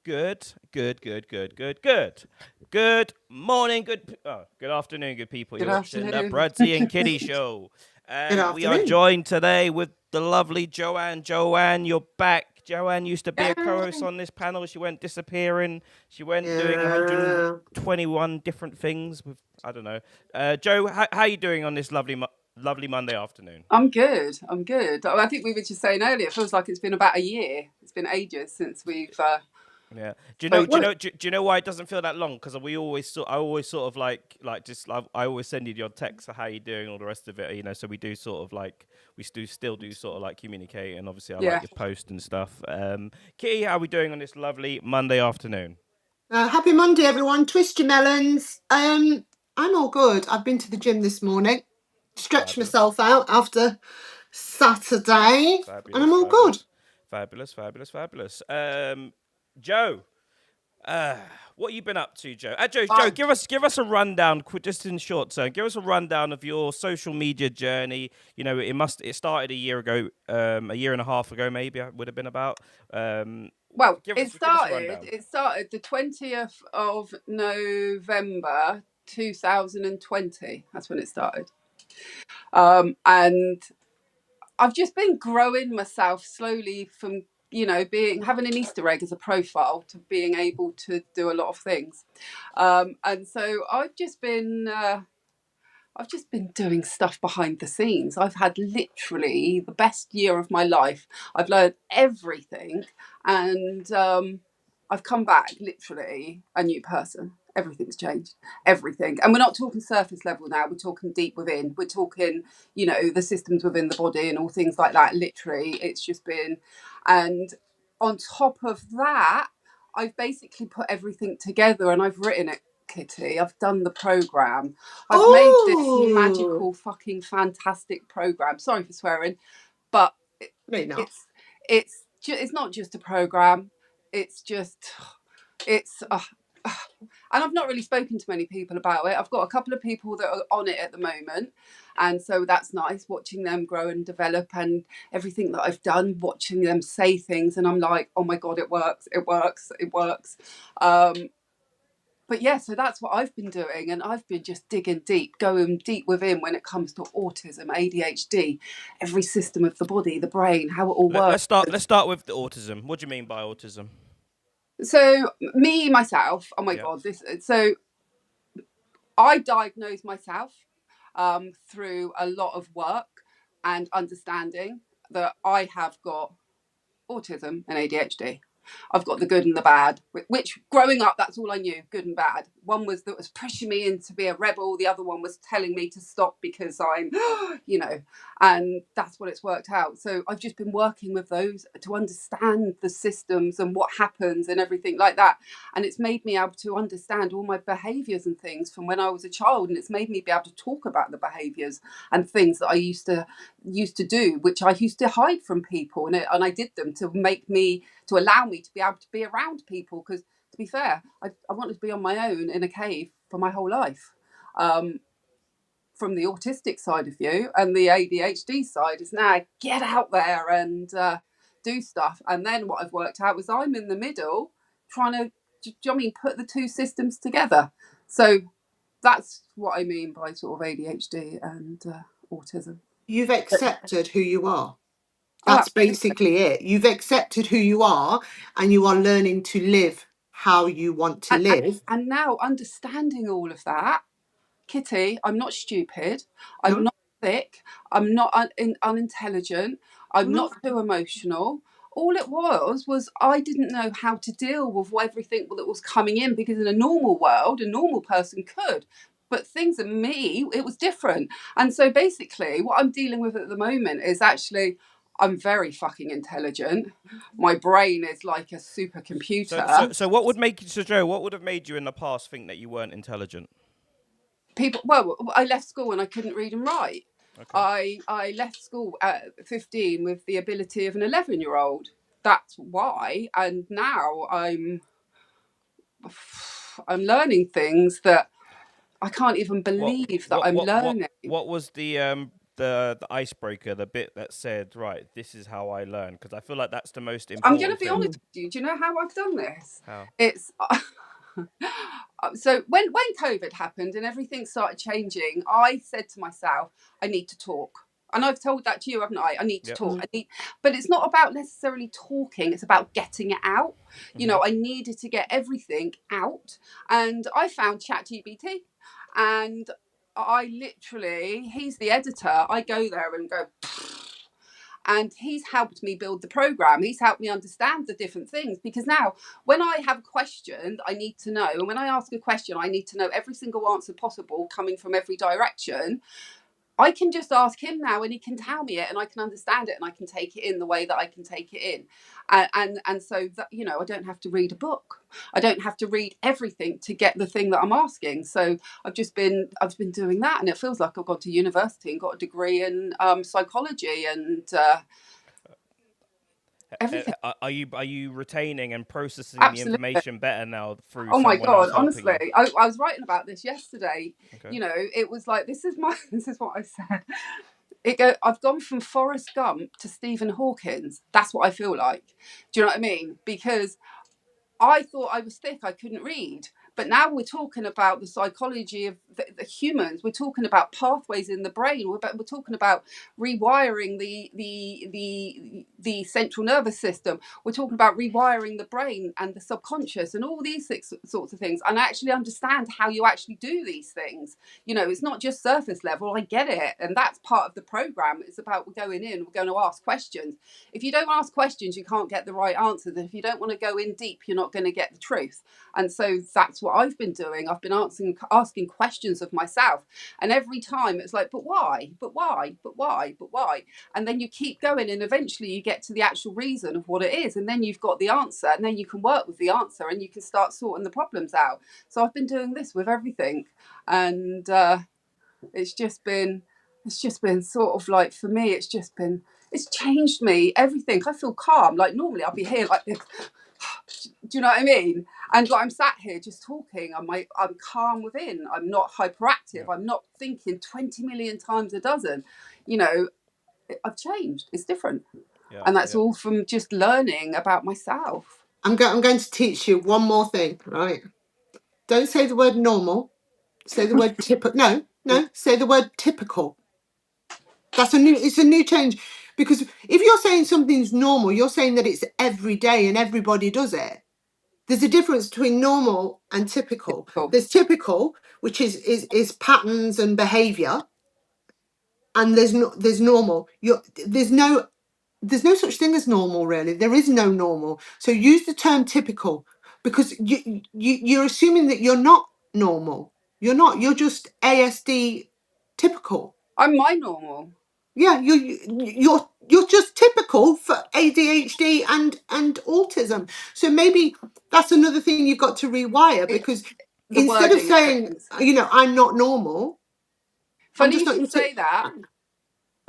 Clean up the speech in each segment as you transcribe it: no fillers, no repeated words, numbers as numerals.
Good, good, good, good, good, good. Good morning, good afternoon, good people. Good You're watching the afternoon. BRUDDC and Kitty show. Good And we are afternoon. joined today with the lovely Joanne. Joanne, you're back. Joanne used to be a co-host Yay. on this panel. She went disappearing. She went doing Yeah. 121 different things with, I don't know. Joe, how are you doing on this lovely Monday afternoon? I'm good. I'm good. I think we were just saying earlier, it feels like it's been about a year. It's been ages since we've Yeah. Do you know? Do you spoken. know? Do you know why it doesn't feel that long? Because I always sort of I always send you your text of how you doing, all the rest of it. So we do sort of like still do sort of like communicate, and obviously I like Yeah. your post and stuff. Kitty, how are we doing on this lovely Monday afternoon? Happy Monday, everyone. Twist your melons. I'm all good. I've been to the gym this morning, stretched Fabulous. myself out after Saturday, and I'm all good. Fabulous. Joe, what you been up to, Joe? Joe, give us a rundown, just in short term. Give us a rundown of your social media journey. It started a year ago, a year and a half ago, maybe it would have been about. Well, Give it us a rundown. started the 20th of November 2020. That's when it started. And I've just been growing myself slowly from having an Easter egg as a profile to being able to do a lot of things, and so I've just been doing stuff behind the scenes. I've had literally the best year of my life. I've learned everything, and I've come back literally a new person. Everything's changed. Everything. And we're not talking surface level now. We're talking deep within. We're talking, the systems within the body and all things like that. Literally, it's just been. And on top of that, I've basically put everything together and I've written it, Kitty. I've done the program. I've made this magical, fucking fantastic program. Sorry for swearing, but it's not just a program. And I've not really spoken to many people about it. I've got a couple of people that are on it at the moment, and so that's nice, watching them grow and develop, and everything that I've done, watching them say things, and I'm like, oh my god, it works. But yeah, so that's what I've been doing, and I've been just digging deep, going deep within when it comes to autism, ADHD, every system of the body, the brain, how it all works. Let's start with the autism. What do you mean by autism? So myself, oh my god, so I diagnosed myself through a lot of work and understanding that I have got autism and ADHD. I've got the good and the bad, which growing up, that's all I knew, good and bad. One was that was pushing me in to be a rebel. The other one was telling me to stop because I'm, and that's what it's worked out. So I've just been working with those to understand the systems and what happens and everything like that. And it's made me able to understand all my behaviours and things from when I was a child. And it's made me be able to talk about the behaviours and things that I used to do, which I used to hide from people. And I did them to allow me to be able to be around people, because to be fair, I wanted to be on my own in a cave for my whole life. From the autistic side of you, and the ADHD side is now get out there and do stuff. And then what I've worked out was I'm in the middle trying to put the two systems together. So that's what I mean by sort of ADHD and autism. You've accepted who you are. That's basically it. You've accepted who you are, and you are learning to live how you want to live. And now understanding all of that, Kitty, I'm not stupid. I'm not thick. I'm not unintelligent. I'm not too emotional. All it was I didn't know how to deal with everything that was coming in, because in a normal world, a normal person could. But things in me, it was different. And so basically what I'm dealing with at the moment is actually, I'm very fucking intelligent. My brain is like a supercomputer. So what would make you, Joe, what would have made you in the past think that you weren't intelligent? I left school and I couldn't read and write. Okay. I left school at 15 with the ability of an 11-year-old. That's why. And now I'm learning things that I can't even believe I'm learning. What was the the icebreaker, the bit that said, right, this is how I learn, because I feel like that's the most I'm going to important be thing. honest with you. Do you know how I've done this? How? It's so when COVID happened and everything started changing, I said to myself, I need to talk. And I've told that to you, haven't I? I need to talk. But it's not about necessarily talking. It's about getting it out. You know, I needed to get everything out. And I found ChatGPT. And I literally, he's the editor. I go there and go, and he's helped me build the program. He's helped me understand the different things, because now when I have a question, I need to know. And when I ask a question, I need to know every single answer possible coming from every direction. I can just ask him now and he can tell me it and I can understand it and I can take it in the way that I can take it in. And so that, you know, I don't have to read a book. I don't have to read everything to get the thing that I'm asking. So I've been doing that, and it feels like I've gone to university and got a degree in psychology and everything. Are you retaining and processing the Absolutely. information better now through Oh my someone else God, helping honestly, you? I was writing about this yesterday. Okay. You know, it was like, this is what I said. I've gone from Forrest Gump to Stephen Hawkins. That's what I feel like. Do you know what I mean? Because I thought I was thick, I couldn't read. But now we're talking about the psychology of the humans. We're talking about pathways in the brain. We're talking about rewiring the central nervous system. We're talking about rewiring the brain and the subconscious and all these sorts of things. And I actually understand how you actually do these things. You know, it's not just surface level. I get it. And that's part of the program. It's about, we're going in, we're going to ask questions. If you don't ask questions, you can't get the right answers. And if you don't want to go in deep, you're not going to get the truth. And so that's what I've been doing. I've been asking questions of myself. And every time it's like, but why? But why? But why? But why? And then you keep going, and eventually you get to the actual reason of what it is. And then you've got the answer, and then you can work with the answer and you can start sorting the problems out. So I've been doing this with everything. And it's just been sort of like, for me, it's changed me, everything. I feel calm. Like normally I'll be here like this. Do you know what I mean? And like, I'm sat here just talking. I'm calm within. I'm not hyperactive. Yeah. I'm not thinking 20 million times a dozen. You know, I've changed. It's different. Yeah, and that's all from just learning about myself. I'm going to teach you one more thing, right? Don't say the word normal. Say the word typical. No. Say the word typical. It's a new change, because if you're saying something's normal, you're saying that it's every day and everybody does it. There's a difference between normal and typical. There's typical, which is patterns and behavior, and there's normal. There's no such thing as normal, really. There is no normal. So use the term typical, because you're assuming that you're not normal. You're not. You're just ASD typical. I'm my normal. Yeah, you're just typical for ADHD and autism. So maybe that's another thing you've got to rewire, because instead of saying, you know, I'm not normal. Funny you should say that.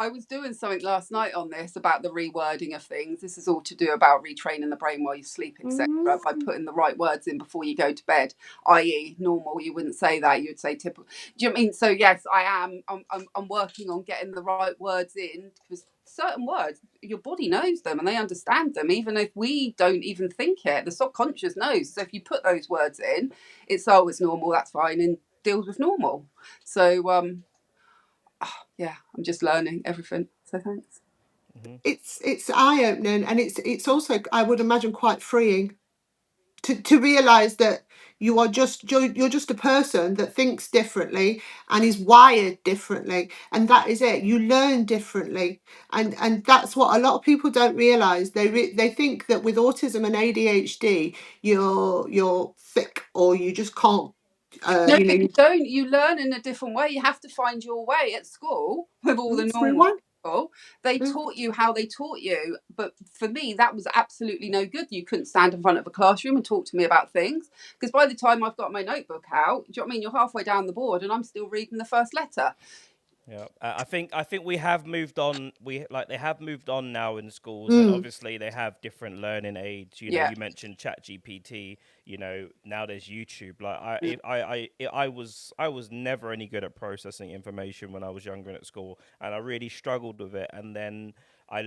I was doing something last night on this about the rewording of things. This is all to do about retraining the brain while you sleep, etc. By putting the right words in before you go to bed, i.e. normal. You wouldn't say that. You would say typical. Do you know what I mean? So yes, I am. I'm working on getting the right words in, because certain words, your body knows them and they understand them, even if we don't even think it. The subconscious knows. So if you put those words in, it's normal. That's fine, and deals with normal. So yeah, I'm just learning everything. So thanks. It's eye-opening, and it's also, I would imagine, quite freeing to realize that you're just a person that thinks differently and is wired differently, and that is it. You learn differently, and that's what a lot of people don't realize. They think that with autism and ADHD you're thick, or you just can't. No, you don't. You learn in a different way. You have to find your way. At school with all the normal people, they taught you how they taught you. But for me, that was absolutely no good. You couldn't stand in front of a classroom and talk to me about things, because by the time I've got my notebook out, do you know what I mean? You're halfway down the board and I'm still reading the first letter. Yeah, I think we have moved on. They have moved on now in schools, and Mm. obviously they have different learning aids. You know, Yeah. you mentioned ChatGPT. You know, now there's YouTube. Like Mm. I was never any good at processing information when I was younger and at school, and I really struggled with it. And then I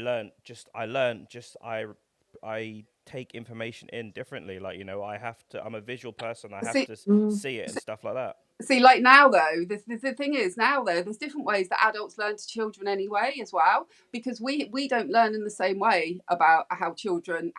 take information in differently. Like, I have to. I'm a visual person. I have See, to Mm. see it and stuff like that. See, like now though, the thing is now though, there's different ways that adults learn to children anyway as well, because we don't learn in the same way about how children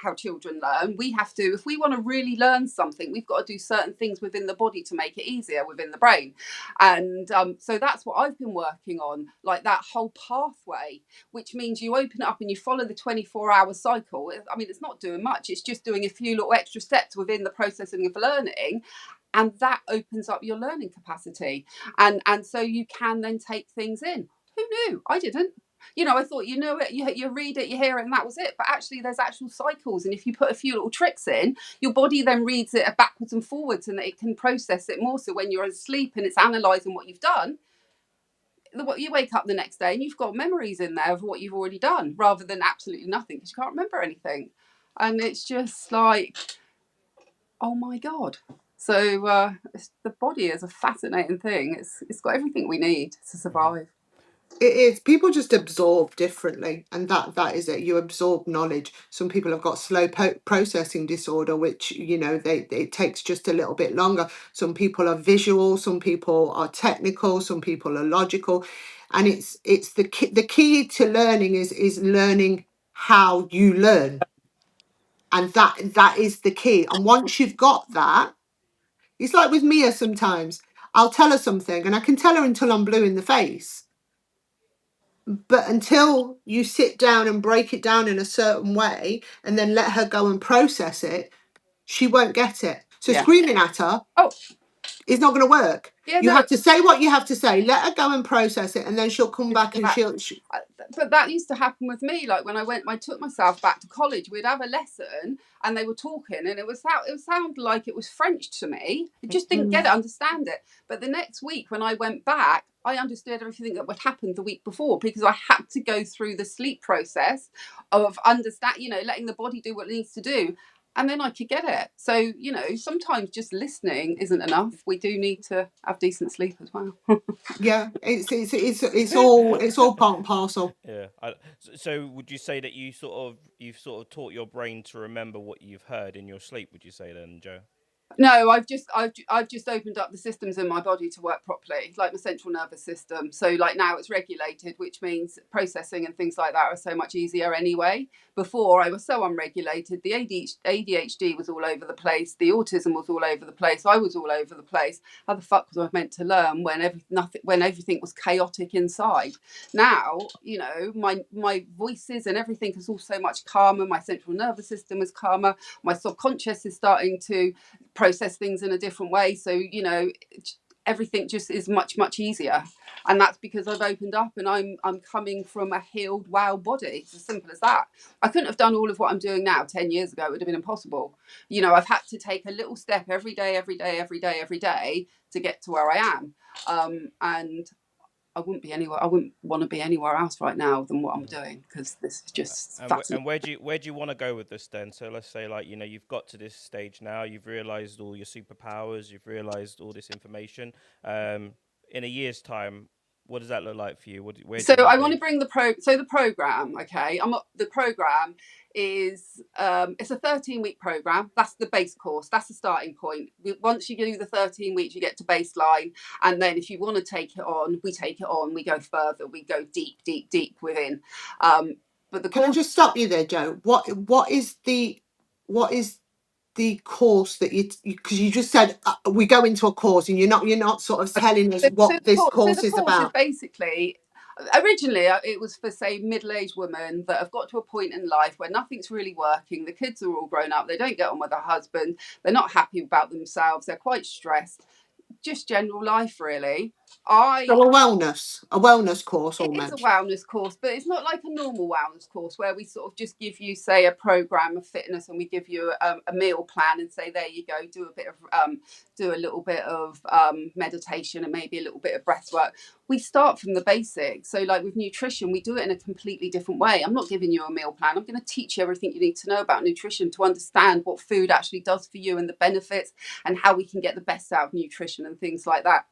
learn. We have to, if we want to really learn something, we've got to do certain things within the body to make it easier within the brain, and so that's what I've been working on, like that whole pathway, which means you open it up and you follow the 24-hour cycle. I mean, it's not doing much; it's just doing a few little extra steps within the processing of learning, and that opens up your learning capacity, and so you can then take things in. Who knew? I didn't. I thought, it, you read it, you hear it, and that was it. But actually there's actual cycles, and if you put a few little tricks in, your body then reads it backwards and forwards, and it can process it more. So when you're asleep and it's analysing what you've done, you wake up the next day and you've got memories in there of what you've already done, rather than absolutely nothing, because you can't remember anything. And it's just like, oh my God. So the body is a fascinating thing. It's got everything we need to survive. It is. People just absorb differently, and that is it. You absorb knowledge. Some people have got slow processing disorder, which it takes just a little bit longer. Some people are visual, some people are technical, some people are logical, and it's the key to learning is learning how you learn, and that is the key. And once you've got that, it's like with Mia. Sometimes I'll tell her something, and I can tell her until I'm blue in the face. But until you sit down and break it down in a certain way and then let her go and process it, she won't get it. So Yeah. screaming at her Oh, is not going to work. yeah, You no. have to say what you have to say, let her go and process it, and then she'll come back and But that used to happen with me. Like when I took myself back to college, we'd have a lesson and they were talking, and it would sound like it was French to me. I just didn't get it, understand it. But the next week when I went back, I understood everything that would happen the week before, because I had to go through the sleep process of letting the body do what it needs to do. And then I could get it. So, sometimes just listening isn't enough. We do need to have decent sleep as well. yeah, it's all part and parcel. Yeah. So would you say that you've sort of taught your brain to remember what you've heard in your sleep? Would you say then, Joe? No, I've just opened up the systems in my body to work properly, like my central nervous system. So like now it's regulated, which means processing and things like that are so much easier anyway. Before I was so unregulated, the ADHD was all over the place, the autism was all over the place, I was all over the place. How the fuck was I meant to learn when everything was chaotic inside? Now, my voices and everything is all so much calmer. My central nervous system is calmer. My subconscious is starting to process things in a different way, so everything just is much easier, and that's because I've opened up, and I'm coming from a healed, wow body. It's as simple as that. I couldn't have done all of what I'm doing now 10 years ago. It would have been impossible. I've had to take a little step every day to get to where I am, and I wouldn't want to be anywhere else right now than what I'm doing, because this is just fascinating. And where do you want to go with this then? So let's say, like, you've got to this stage now, you've realized all your superpowers, you've realized all this information. In a year's time, what does that look like for you? Where do So you want I to want be? to bring the program. Okay, the program is it's a 13-week program. That's the base course. That's the starting point. Once you do the 13 weeks, you get to baseline, and then if you want to take it on, we take it on. We go further. We go deep within. But the Can I course. just stop you there, Joe? What is the course that because you just said we go into a course, and you're not sort of telling us So what this course the is course is about. basically, originally it was for, say, middle-aged women that have got to a point in life where nothing's really working. The kids are all grown up. They don't get on with their husband. They're not happy about themselves. They're quite stressed. Just general life, really. So a wellness course It is a almost. wellness course, but it's not like a normal wellness course where we sort of just give you, say, a program of fitness, and we give you a meal plan and say, there you go, do a little bit of meditation and maybe a little bit of breath work. We start from the basics. So like with nutrition, we do it in a completely different way. I'm not giving you a meal plan. I'm going to teach you everything you need to know about nutrition to understand what food actually does for you and the benefits and how we can get the best out of nutrition and things like that.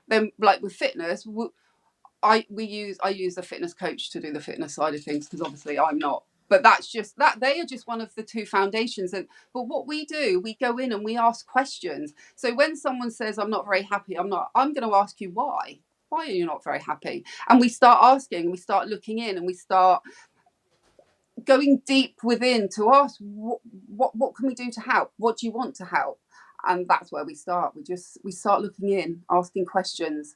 Then like with fitness, I use a fitness coach to do the fitness side of things, because obviously I'm not. But that's just that they are just one of the two foundations. But what we do, we go in and we ask questions. So when someone says, I'm not very happy, I'm going to ask you why. Why are you not very happy? And we start asking, we start looking in, and we start going deep within to ask what can we do to help? What do you want to help? And that's where we start. We start looking in, asking questions.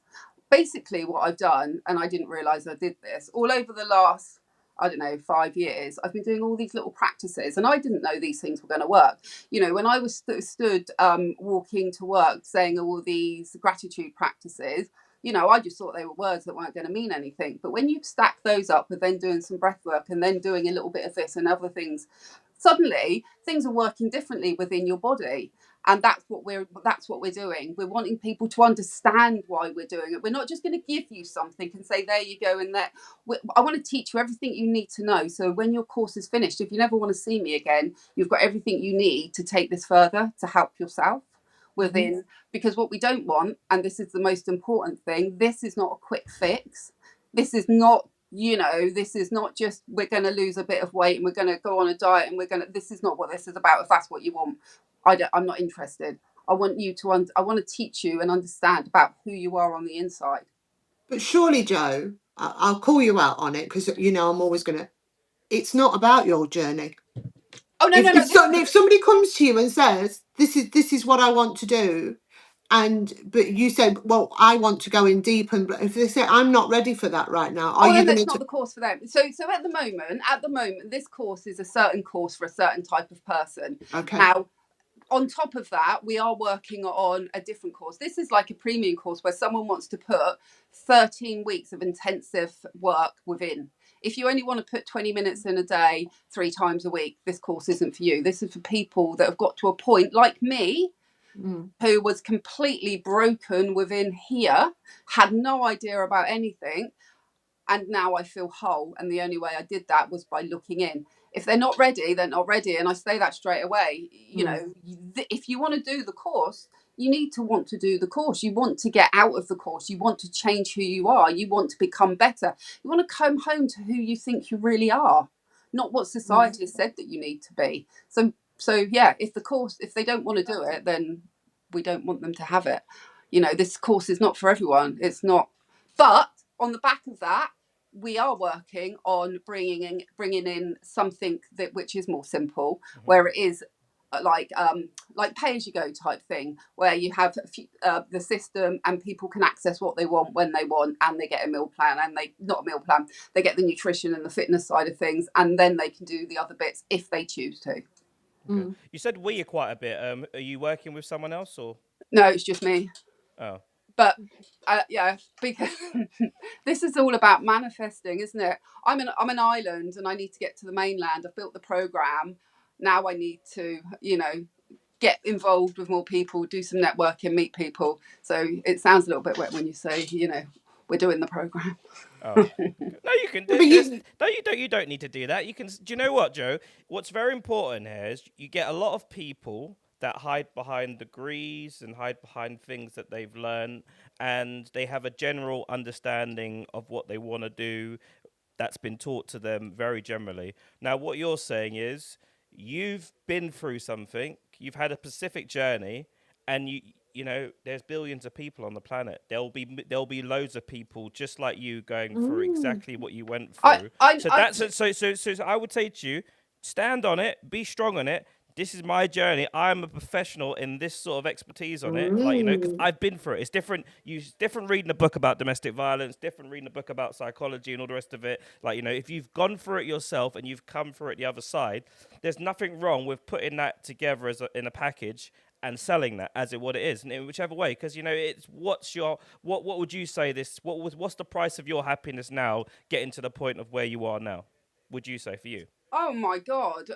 Basically what I've done, and I didn't realize I did this, all over the last, I don't know, 5 years, I've been doing all these little practices, and I didn't know these things were going to work. You know, when I was stood walking to work saying all these gratitude practices, you know, I just thought they were words that weren't going to mean anything. But when you stack those up with then doing some breath work and then doing a little bit of this and other things, suddenly things are working differently within your body. And that's what we're doing. We're wanting people to understand why we're doing it. We're not just going to give you something and say, there you go, and that. I want to teach you everything you need to know. So when your course is finished, if you never want to see me again, you've got everything you need to take this further to help yourself within. Mm-hmm. Because what we don't want, and this is the most important thing, this is not a quick fix. This is not, you know, this is not just we're going to lose a bit of weight and we're going to go on a diet and this is not what this is about. If that's what you want, I'm not interested. I want you to I want to teach you and understand about who you are on the inside. But surely, Joe, I'll call you out on it, because you know I'm always gonna. It's not about your journey. Oh no, no. If somebody comes to you and says this is what I want to do, but you say, well, I want to go in deep, and if they say I'm not ready for that right now, are you going to? It's not the course for them. So at the moment, this course is a certain course for a certain type of person. Okay. Now, on top of that, we are working on a different course. This is like a premium course where someone wants to put 13 weeks of intensive work within. If you only want to put 20 minutes in a day, 3 times a week, this course isn't for you. This is for people that have got to a point like me, who was completely broken within here, had no idea about anything, and now I feel whole. And the only way I did that was by looking in. If they're not ready, they're not ready. And I say that straight away. You know, if you want to do the course, you need to want to do the course. You want to get out of the course. You want to change who you are. You want to become better. You want to come home to who you think you really are, not what society has said that you need to be. So yeah, if they don't want to do it, then we don't want them to have it. You know, this course is not for everyone. It's not. But on the back of that, we are working on bringing in something which is more simple, where it is like pay as you go type thing, where you have the system and people can access what they want when they want, and they get a meal plan, and they get the nutrition and the fitness side of things, and then they can do the other bits if they choose to. Okay. You said we are quite a bit. Are you working with someone else or? No, it's just me. Oh. But yeah, because this is all about manifesting, isn't it? I'm an island and I need to get to the mainland. I've built the program. Now I need to, you know, get involved with more people, do some networking, meet people. So it sounds a little bit wet when you say, you know, we're doing the program. Oh. No, you can do this. No, you don't need to do that. You can. Do you know what, Joe? What's very important here is you get a lot of people that hide behind degrees and hide behind things that they've learned, and they have a general understanding of what they want to do that's been taught to them very generally. Now, what you're saying is you've been through something, you've had a specific journey, and you know, there's billions of people on the planet. There'll be loads of people just like you going through exactly what you went through. So I would say to you, stand on it, be strong on it. this is my journey. I'm a professional in this sort of expertise on it. Like, because Mm. I've been through it. It's different. Different reading a book about domestic violence, different reading a book about psychology and all the rest of it. Like, if you've gone through it yourself and you've come through it the other side, there's nothing wrong with putting that together in a package and selling that as what it is, and in whichever way, because it's what would you say what's the price of your happiness now, getting to the point of where you are now? Would you say for you? Oh my God.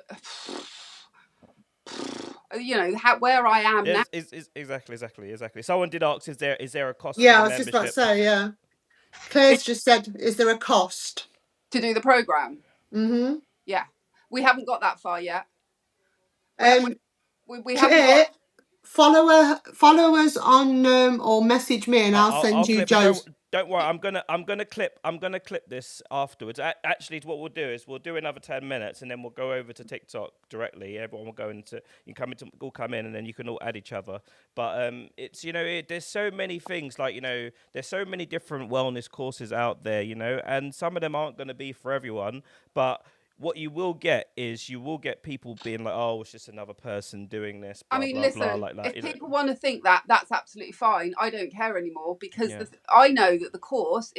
Where I am now. Exactly. Someone did ask, is there a cost for Yeah, the I was just about to membership? say, yeah. Claire's just said, is there a cost to do the program? Mm-hmm. Yeah, we haven't got that far yet. We haven't Claire, got. follow us on or message me and I'll send you clip it. Joe's. Don't worry. I'm gonna clip this afterwards. Actually, what we'll do is we'll do another 10 minutes and then we'll go over to TikTok directly. Everyone will go into. You can come in and then you can all add each other. But it's there's so many things, like there's so many different wellness courses out there, and some of them aren't going to be for everyone, but what you will get is people being like, oh, it's just another person doing this, blah, I mean, blah, blah, listen, like that. if people want to think that, that's absolutely fine. I don't care anymore, because Yeah. I know that the course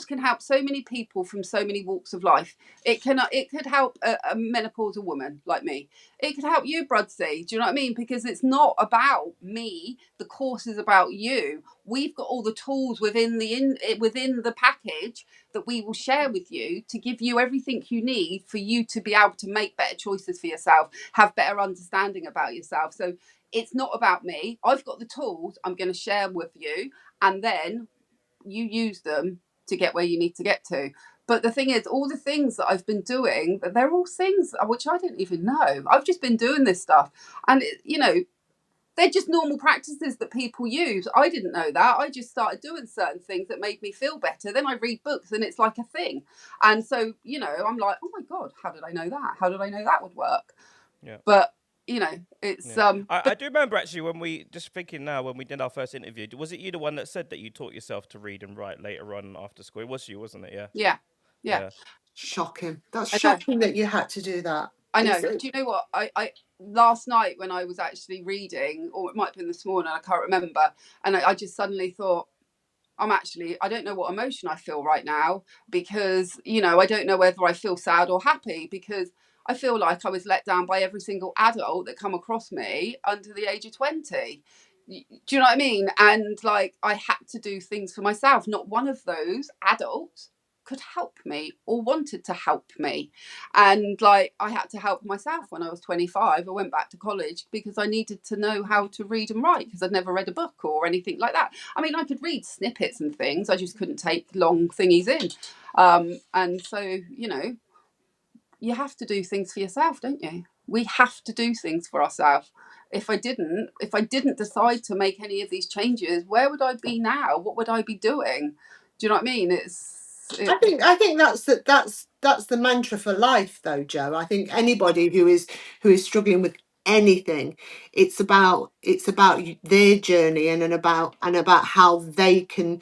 can help so many people from so many walks of life. It could help a menopausal woman like me. It could help you, BRUDDC. Do you know what I mean? Because it's not about me. The course is about you. We've got all the tools within the package that we will share with you to give you everything you need for you to be able to make better choices for yourself, have better understanding about yourself. So it's not about me. I've got the tools I'm going to share with you, and then you use them to get where you need to get to. But the thing is, all the things that I've been doing, they're all things which I didn't even know. I've just been doing this stuff, and they're just normal practices that people use. I didn't know that. I just started doing certain things that made me feel better. Then I read books and it's like a thing. And so, I'm like, oh my God, how did I know that? How did I know that would work? Yeah. But, it's... Yeah. I do remember, actually, when we did our first interview, was it you, the one that said that you taught yourself to read and write later on after school? It was you, wasn't it? Yeah. Yeah. Shocking. That's shocking that you had to do that. I know. Do you know what? I last night when I was actually reading, or it might have been this morning, I can't remember, and I just suddenly thought, I don't know what emotion I feel right now, because, I don't know whether I feel sad or happy, because I feel like I was let down by every single adult that come across me under the age of 20. Do you know what I mean? And like, I had to do things for myself. Not one of those adults could help me or wanted to help me. And like, I had to help myself when I was 25. I went back to college because I needed to know how to read and write, because I'd never read a book or anything like that. I mean, I could read snippets and things, I just couldn't take long thingies in. And so, you have to do things for yourself, don't you? We have to do things for ourselves. If I didn't decide to make any of these changes, where would I be now? What would I be doing? Do you know what I mean? I think that's the mantra for life, though, Joe. I think anybody who is struggling with anything, it's about their journey and about how they can,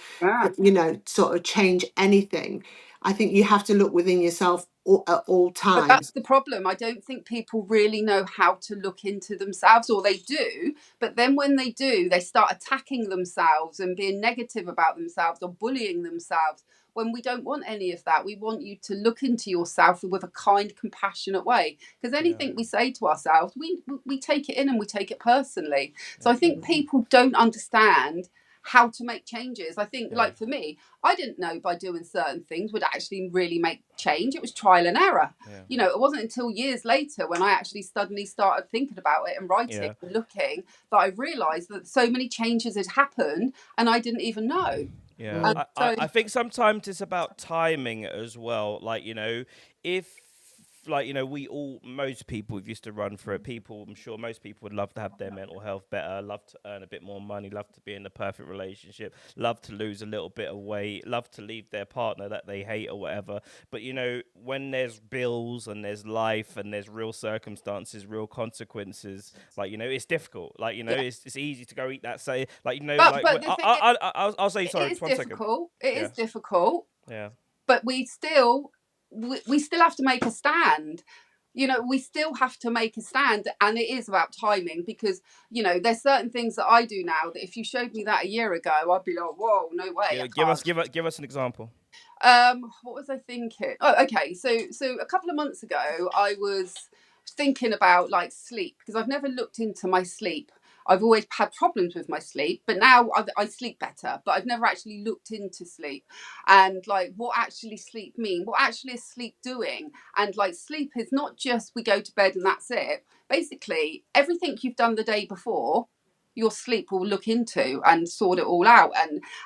sort of change anything. I think you have to look within yourself at all times. But that's the problem. I don't think people really know how to look into themselves, or they do. But then when they do, they start attacking themselves and being negative about themselves or bullying themselves, when we don't want any of that. We want you to look into yourself with a kind, compassionate way. Because anything we say to ourselves, we take it in and we take it personally. So I think people don't understand how to make changes. I think, like for me, I didn't know by doing certain things would actually really make change. It was trial and error. It wasn't until years later, when I actually suddenly started thinking about it and writing and looking, that I realised that so many changes had happened and I didn't even know. Yeah, I think sometimes it's about timing as well. Like, if, like, most people who've used to run for it, I'm sure most people would love to have their mental health better, love to earn a bit more money, love to be in a perfect relationship, love to lose a little bit of weight, love to leave their partner that they hate or whatever. But, when there's bills and there's life and there's real circumstances, real consequences, like, it's difficult. Like, it's easy to go eat that. Say, like, I'll say, sorry, it is 1 second. difficult. It is difficult. Yeah. But we still have to make a stand. you know, we still have to make a stand, and it is about timing, because, you know, there's certain things that I do now that if you showed me that a year ago, I'd be like, whoa, no way. Give us an example. What was I thinking? Oh, okay. So a couple of months ago, I was thinking about like sleep, because I've never looked into my sleep. I've always had problems with my sleep, but now I sleep better, but I've never actually looked into sleep and like what actually sleep mean, what actually is sleep doing. And like sleep is not just we go to bed and that's it. Basically, everything you've done the day before, your sleep will look into and sort it all out.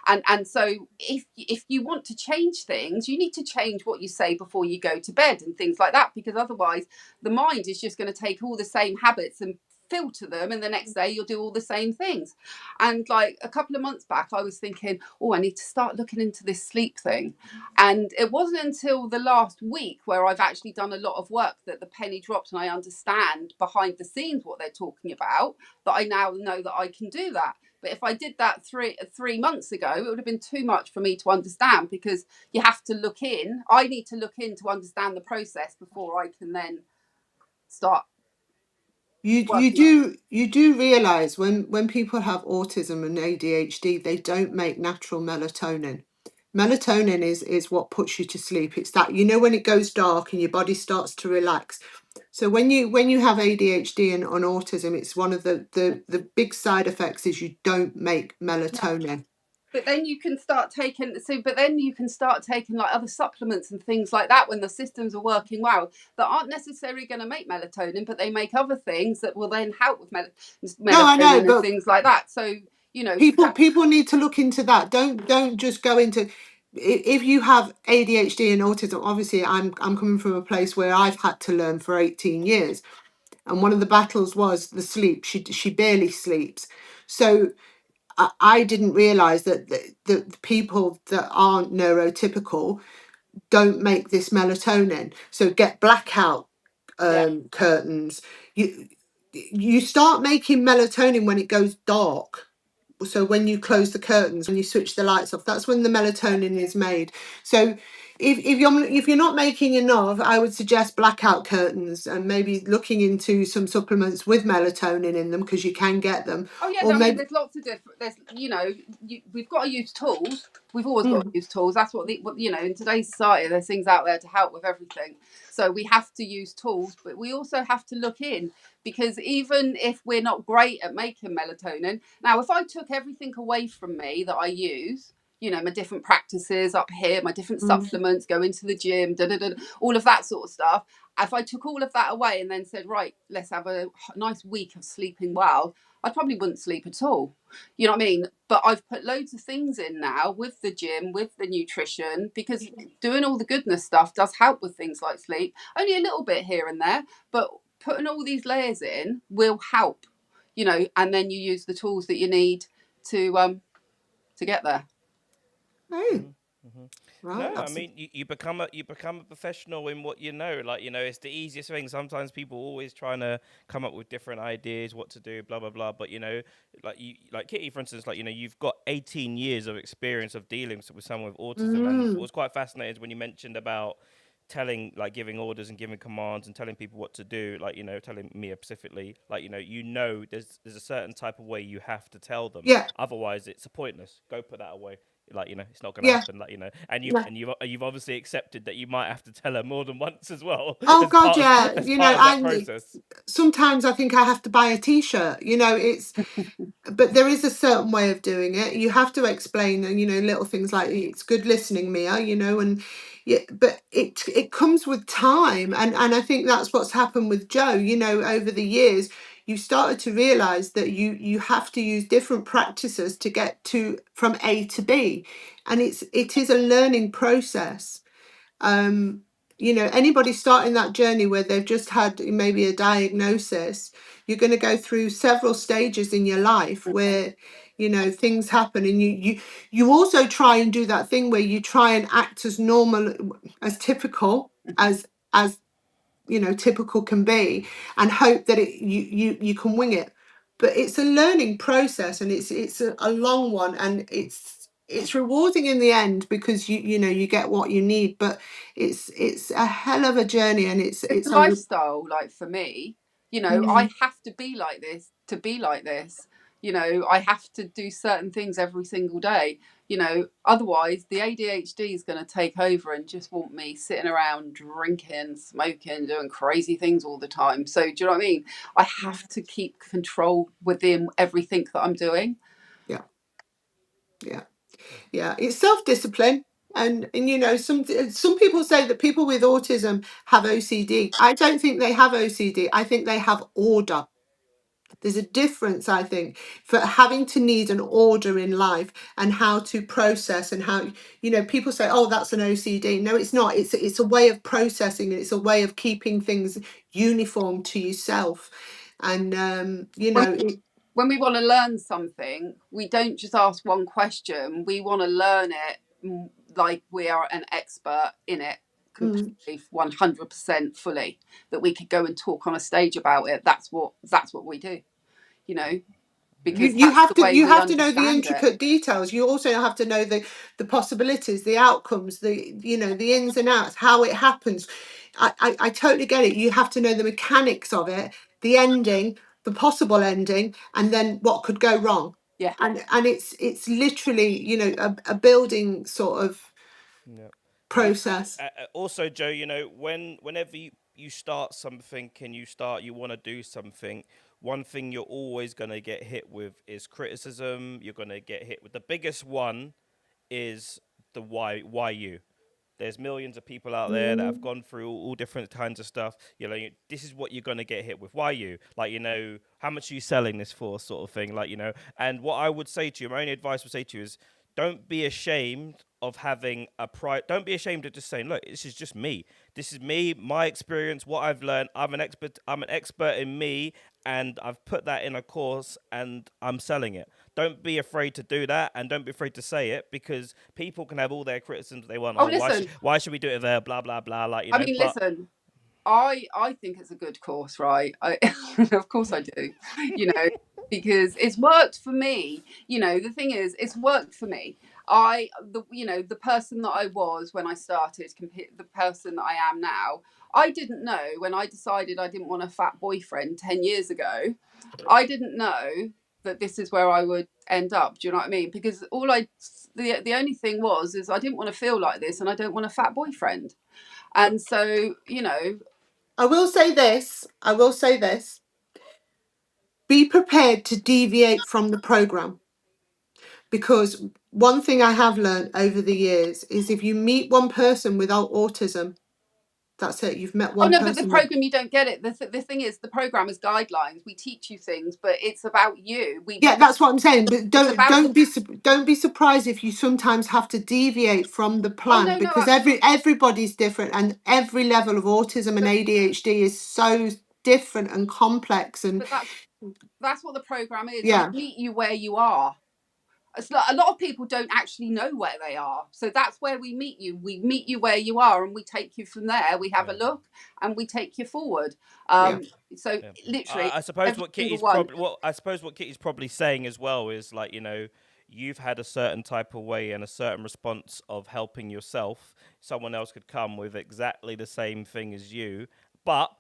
And so if you want to change things, you need to change what you say before you go to bed and things like that, because otherwise the mind is just going to take all the same habits and filter them, and the next day you'll do all the same things. And like a couple of months back, I was thinking, oh, I need to start looking into this sleep thing. And it wasn't until the last week where I've actually done a lot of work that the penny dropped and I understand behind the scenes what they're talking about, that I now know that I can do that. But if I did that three months ago, it would have been too much for me to understand, because you have to look in. I need to look in to understand the process before I can then start. You do realize when people have autism and ADHD, they don't make natural melatonin. Melatonin is what puts you to sleep. It's that, you know, when it goes dark and your body starts to relax. So when you have ADHD and on autism, it's one of the big side effects is you don't make melatonin. But then you can start taking like other supplements and things like that when the systems are working well, that aren't necessarily going to make melatonin, but they make other things that will then help with melatonin. No, I know, and things like that. So, you know, people need to look into that. Don't just go into, if you have ADHD and autism. Obviously, I'm coming from a place where I've had to learn for 18 years, and one of the battles was the sleep. She barely sleeps, so I didn't realize that the people that aren't neurotypical don't make this melatonin. So get blackout curtains. You start making melatonin when it goes dark. So when you close the curtains, when you switch the lights off, that's when the melatonin is made. So if you're not making enough, I would suggest blackout curtains and maybe looking into some supplements with melatonin in them, because you can get them. Oh yeah, or no, maybe there's lots of different. There's, you know, we've got to use tools. We've always got to use tools. That's what you know. In today's society, there's things out there to help with everything. So we have to use tools, but we also have to look in, because even if we're not great at making melatonin, now if I took everything away from me that I use, you know, my different practices up here, my different supplements, go into the gym, all of that sort of stuff. If I took all of that away and then said, right, let's have a nice week of sleeping well, I probably wouldn't sleep at all. You know what I mean? But I've put loads of things in now with the gym, with the nutrition, because doing all the goodness stuff does help with things like sleep. Only a little bit here and there, but putting all these layers in will help, you know, and then you use the tools that you need to get there. Oh. Right, no, I mean you become a professional in what you know. Like, you know, it's the easiest thing. Sometimes people always trying to come up with different ideas, what to do, blah blah blah. But you know, like Kitty, for instance, like, you know, you've got 18 years of experience of dealing with someone with autism, and what was quite fascinating when you mentioned about giving orders and giving commands and telling people what to do, like, you know, telling Mia specifically, like, you know, there's a certain type of way you have to tell them. Yeah. Otherwise, it's pointless. Go put that away. Like, you know, it's not going to happen. Like, you know, and you've obviously accepted that you might have to tell her more than once as well. Oh God, yeah. You know, and sometimes I think I have to buy a T-shirt. You know, but there is a certain way of doing it. You have to explain, and you know, little things like, it's good listening, Mia. You know, and yeah, but it comes with time, and I think that's what's happened with Joe. You know, over the years, you started to realize that you have to use different practices to get from A to B, and it is a learning process. You know, anybody starting that journey where they've just had maybe a diagnosis, you're going to go through several stages in your life where, you know, things happen, and you also try and do that thing where you try and act as normal, as typical as you know, typical can be, and hope that you can wing it. But it's a learning process, and it's a long one, and it's rewarding in the end, because you know, you get what you need, but it's a hell of a journey, and It's it's a lifestyle. Like for me, you know, I have to be like this to be like this. You know, I have to do certain things every single day. You know, otherwise the ADHD is going to take over and just want me sitting around drinking, smoking, doing crazy things all the time. So do you know what I mean? I have to keep control within everything that I'm doing. Yeah, it's self-discipline. And you know, some people say that people with autism have OCD. I don't think they have OCD. I think they have order. There's a difference, I think, for having to need an order in life, and how to process, and how, you know, people say, oh, that's an OCD. No, it's not. It's a way of processing, and it's a way of keeping things uniform to yourself. And you know, when we want to learn something, we don't just ask one question. We want to learn it like we are an expert in it, completely, 100% fully, that we could go and talk on a stage about it. That's what we do, you know, because you have to know the understand intricate details. You also have to know the possibilities, the outcomes, the, you know, the ins and outs, how it happens. I totally get it. You have to know the mechanics of it, the ending, the possible ending, and then what could go wrong. Yeah. And it's literally, you know, a building sort of process. Also, Joe, you know, whenever you start something and you want to do something, one thing you're always going to get hit with is criticism. You're going to get hit with the biggest one is the why you. There's millions of people out there that have gone through all different kinds of stuff. You know, this is what you're going to get hit with. Why you? Like, you know, how much are you selling this for, sort of thing. Like, you know, and what I would say to you, my only advice would say to you is, don't be ashamed of having a pride. Don't be ashamed of just saying, look, this is just me. This is me, my experience, what I've learned. I'm an expert in me, and I've put that in a course, and I'm selling it. Don't be afraid to do that, and don't be afraid to say it, because people can have all their criticisms they want. Why should we do it there? Blah blah blah. Like, you know. I mean, listen. I think it's a good course, right? Of course I do, you know, because it's worked for me. You know, the thing is, it's worked for me. You know, the person that I was when I started, the person that I am now, I didn't know when I decided I didn't want a fat boyfriend 10 years ago. I didn't know that this is where I would end up. Do you know what I mean? Because the only thing is I didn't want to feel like this, and I don't want a fat boyfriend. And so, you know, I will say this. Be prepared to deviate from the program, because one thing I have learned over the years is, if you meet one person without autism, that's it. You've met one person. But the program, you don't get it. The thing is, the program is guidelines. We teach you things, but it's about you. That's what I'm saying. But don't be surprised if you sometimes have to deviate from the plan, because everybody's different, and every level of autism and ADHD is so different and complex. And that's what the program is. Yeah, we meet you where you are. A lot of people don't actually know where they are, so that's where we meet you. We meet you where you are, and we take you from there. We have a look, and we take you forward. So literally, I suppose what Kitty's probably saying as well is, like, you know, you've had a certain type of way and a certain response of helping yourself. Someone else could come with exactly the same thing as you, but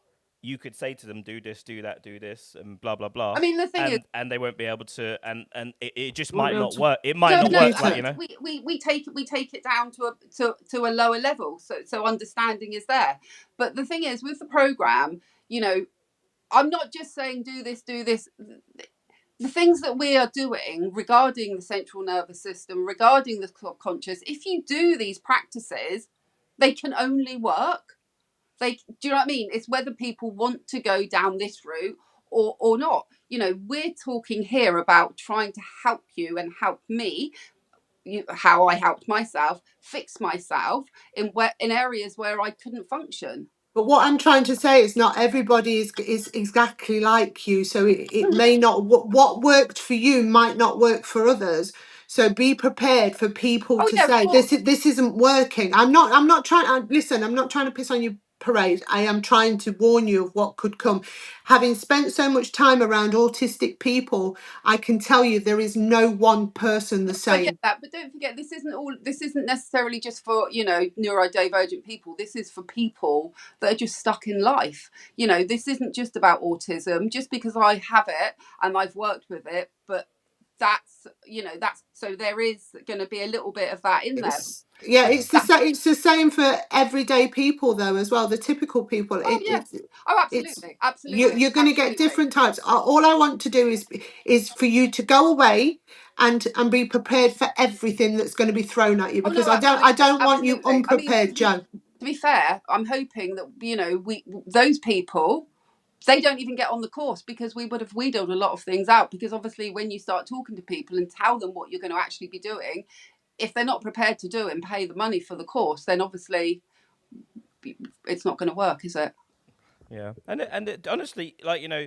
you could say to them, do this, do that, do this, and blah blah blah. I mean, the thing is, and they won't be able to, and it just might not work. It might not work, like, you know. We take it down to a lower level, so understanding is there. But the thing is, with the program, you know, I'm not just saying do this. The things that we are doing regarding the central nervous system, regarding the subconscious, if you do these practices, they can only work. Do you know what I mean? It's whether people want to go down this route or not. You know, we're talking here about trying to help you and help me, how I helped myself, fix myself in areas where I couldn't function. But what I'm trying to say is, not everybody is exactly like you. So it may not, what worked for you might not work for others. So be prepared for people to say, this isn't working. I'm not trying to piss on you parade. I am trying to warn you of what could come. Having spent so much time around autistic people, I can tell you there is no one person the same. I get that, but don't forget, this isn't necessarily just for, you know, neurodivergent people. This is for people that are just stuck in life. You know, this isn't just about autism. Just because I have it and I've worked with it, but that's, you know, that's, so there is going to be a little bit of that in there. Yeah, it's the same for everyday people though as well. The typical people. Oh yes. Oh, absolutely. You're going to get different types. All I want to do is for you to go away and be prepared for everything that's going to be thrown at you, because I don't want you unprepared, Jo. To be fair, I'm hoping that, you know, those people, they don't even get on the course, because we would have wheedled a lot of things out. Because obviously when you start talking to people and tell them what you're going to actually be doing, if they're not prepared to do it and pay the money for the course, then obviously it's not going to work, is it? Yeah, and honestly, like, you know,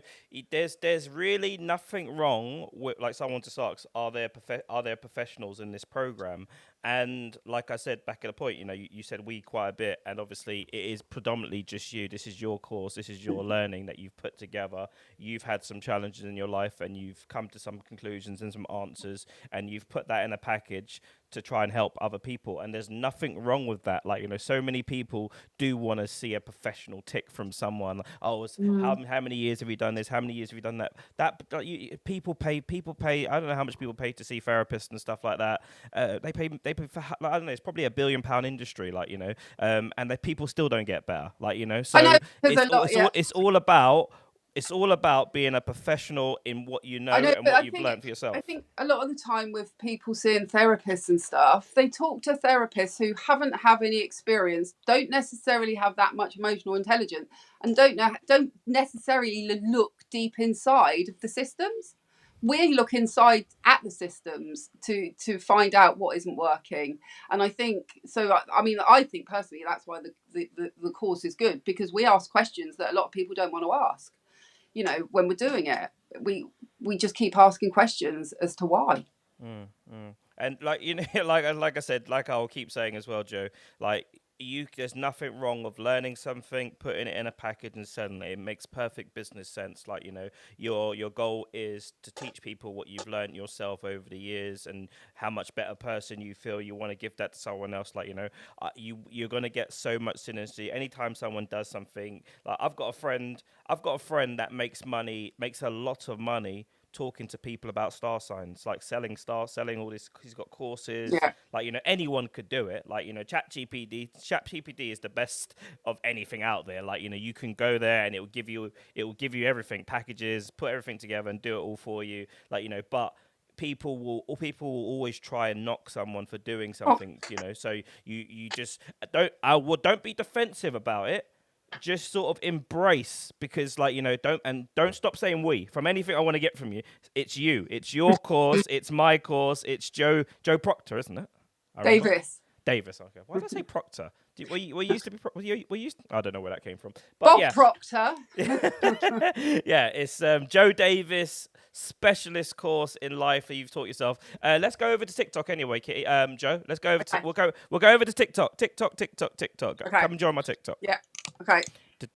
there's really nothing wrong with, like, someone just asks, are there professionals in this program? And like I said back at the point, you know, you said we quite a bit, and obviously it is predominantly just you. This is your course. This is your learning that you've put together. You've had some challenges in your life, and you've come to some conclusions and some answers, and you've put that in a package to try and help other people. And there's nothing wrong with that. Like, you know, so many people do want to see a professional tick from someone. Oh, how many years have you done this? How many years have you done that? People pay. I don't know how much people pay to see therapists and stuff like that. They pay for, like, I don't know. It's probably $1 billion industry, like, you know. And people still don't get better, like, you know. So I know, it's all about being a professional in what you know, and what you've learned for yourself. I think a lot of the time with people seeing therapists and stuff, they talk to therapists who haven't had any experience, don't necessarily have that much emotional intelligence, and don't necessarily look deep inside of the systems. We look inside at the systems to find out what isn't working. And I think, so, I mean, I think personally that's why the course is good, because we ask questions that a lot of people don't want to ask. You know, when we're doing it, we just keep asking questions as to why. And, like, you know, like I said, like I'll keep saying as well, Jo, like, there's nothing wrong with learning something, putting it in a package and selling it. It makes perfect business sense. Like, you know, your goal is to teach people what you've learned yourself over the years, and how much better person you feel. You want to give that to someone else. Like, you know, you're going to get so much synergy anytime someone does something. Like, I've got a friend that makes a lot of money talking to people about star signs, like selling all this. He's got courses. Yeah. Like, you know, anyone could do it. Like, you know, ChatGPT is the best of anything out there. Like, you know, you can go there and it will give you everything, packages, put everything together and do it all for you. Like, you know, but people will always try and knock someone for doing something, you know. So you just don't be defensive about it. Just sort of embrace, because, like, you know, don't stop saying we. From anything I want to get from you, it's you. It's your course. It's my course. It's Joe Proctor, isn't it? Davis. Okay. Why did I say Proctor? Were you used to be? I don't know where that came from. But Bob yeah. Proctor. Yeah, it's Joe Davis specialist course in life that you've taught yourself. Let's go over to TikTok anyway, Kitty. Joe, let's go over. We'll go over to TikTok. Okay. Come and join my TikTok. Yeah. Okay.